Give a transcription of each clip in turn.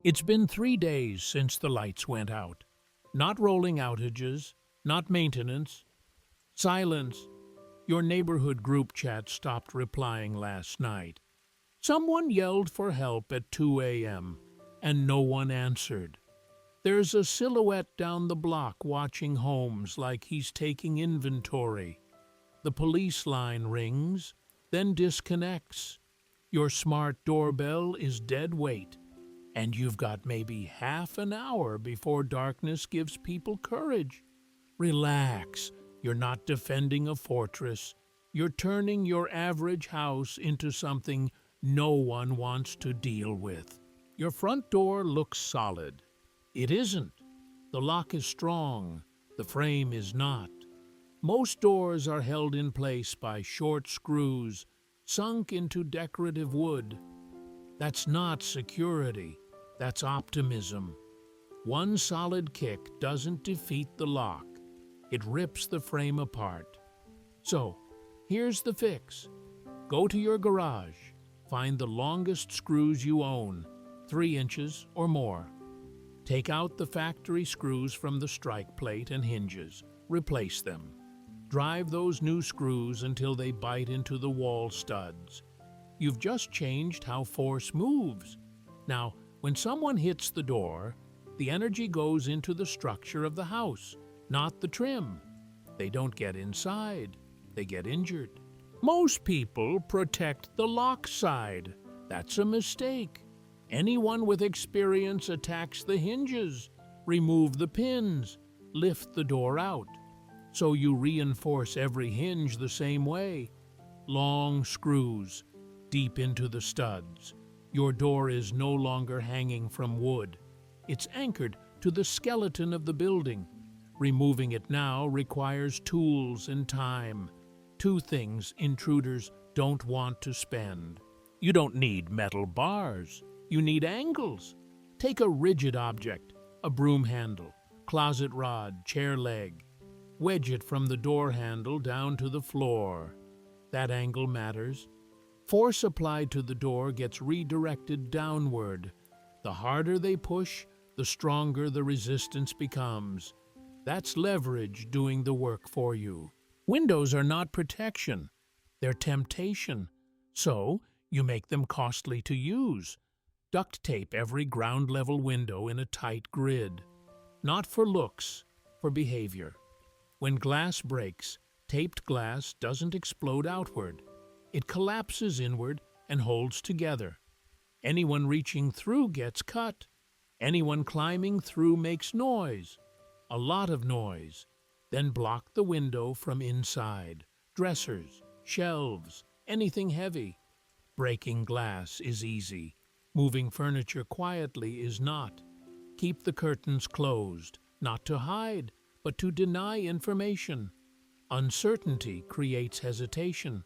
It's been 3 days since the lights went out. Not rolling outages, not maintenance. Silence. Your neighborhood group chat stopped replying last night. Someone yelled for help at 2 a.m., and no one answered. There's a silhouette down the block watching homes like he's taking inventory. The police line rings, then disconnects. Your smart doorbell is dead weight. And you've got maybe half an hour before darkness gives people courage. Relax. You're not defending a fortress. You're turning your average house into something no one wants to deal with. Your front door looks solid. It isn't. The lock is strong. The frame is not. Most doors are held in place by short screws sunk into decorative wood. That's not security. That's optimism. One solid kick doesn't defeat the lock. It rips the frame apart. So, here's the fix. Go to your garage. Find the longest screws you own, 3 inches or more. Take out the factory screws from the strike plate and hinges. Replace them. Drive those new screws until they bite into the wall studs. You've just changed how force moves. Now, when someone hits the door, the energy goes into the structure of the house, not the trim. They don't get inside. They get injured. Most people protect the lock side. That's a mistake. Anyone with experience attacks the hinges, remove the pins, lift the door out. So you reinforce every hinge the same way. Long screws, deep into the studs. Your door is no longer hanging from wood. It's anchored to the skeleton of the building. Removing it now requires tools and time. 2 things intruders don't want to spend. You don't need metal bars. You need angles. Take a rigid object, a broom handle, closet rod, chair leg. Wedge it from the door handle down to the floor. That angle matters. Force applied to the door gets redirected downward. The harder they push, the stronger the resistance becomes. That's leverage doing the work for you. Windows are not protection. They're temptation. So, you make them costly to use. Duct tape every ground-level window in a tight grid. Not for looks, for behavior. When glass breaks, taped glass doesn't explode outward. It collapses inward and holds together. Anyone reaching through gets cut. Anyone climbing through makes noise. A lot of noise. Then block the window from inside. Dressers, shelves, anything heavy. Breaking glass is easy. Moving furniture quietly is not. Keep the curtains closed, not to hide, but to deny information. Uncertainty creates hesitation.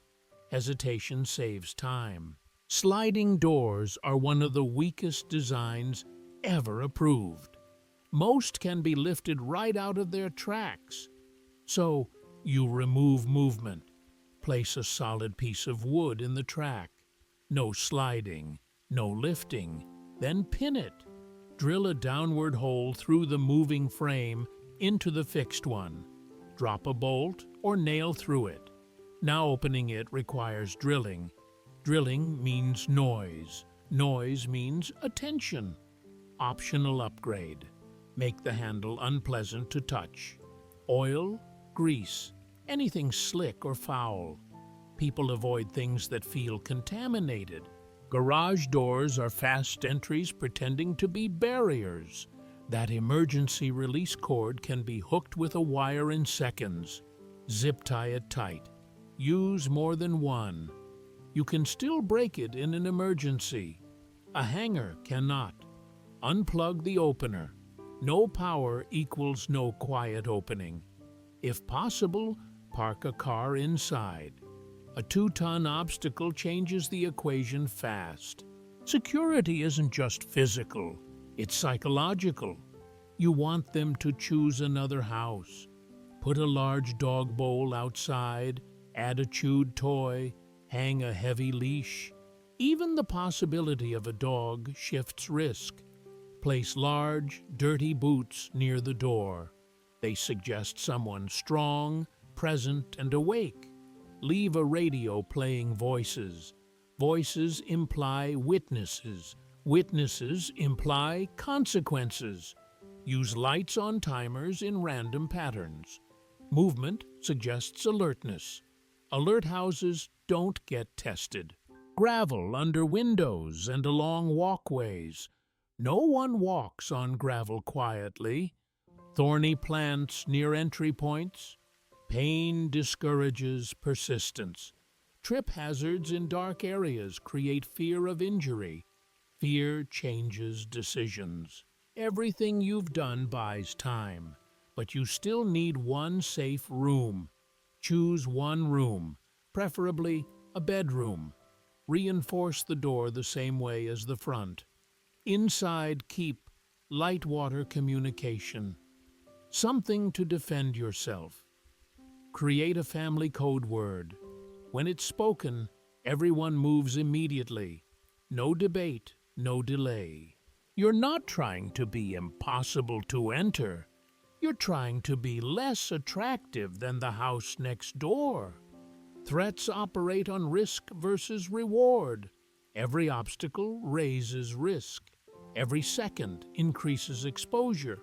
Hesitation saves time. Sliding doors are one of the weakest designs ever approved. Most can be lifted right out of their tracks. So, you remove movement. Place a solid piece of wood in the track. No sliding, no lifting. Then pin it. Drill a downward hole through the moving frame into the fixed one. Drop a bolt or nail through it. Now opening it requires drilling. Drilling means noise. Noise means attention. Optional upgrade. Make the handle unpleasant to touch. Oil, grease, anything slick or foul. People avoid things that feel contaminated. Garage doors are fast entries pretending to be barriers. That emergency release cord can be hooked with a wire in seconds. Zip tie it tight. Use more than one. You can still break it in an emergency. A hanger cannot. Unplug the opener. No power equals no quiet opening. If possible, park a car inside. A 2-ton obstacle changes the equation fast. Security isn't just physical, it's psychological. You want them to choose another house. Put a large dog bowl outside, add a chewed toy, hang a heavy leash. Even the possibility of a dog shifts risk. Place large, dirty boots near the door. They suggest someone strong, present, and awake. Leave a radio playing voices. Voices imply witnesses. Witnesses imply consequences. Use lights on timers in random patterns. Movement suggests alertness. Alert houses don't get tested. Gravel under windows and along walkways. No one walks on gravel quietly. Thorny plants near entry points. Pain discourages persistence. Trip hazards in dark areas create fear of injury. Fear changes decisions. Everything you've done buys time, but you still need one safe room. Choose one room, preferably a bedroom. Reinforce the door the same way as the front. Inside, keep light water communication. Something to defend yourself. Create a family code word. When it's spoken, everyone moves immediately. No debate, no delay. You're not trying to be impossible to enter. You're trying to be less attractive than the house next door. Threats operate on risk versus reward. Every obstacle raises risk. Every second increases exposure.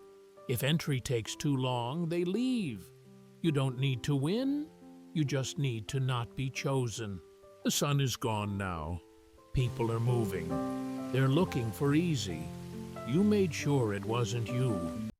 If entry takes too long, they leave. You don't need to win. You just need to not be chosen. The sun is gone now. People are moving. They're looking for easy. You made sure it wasn't you.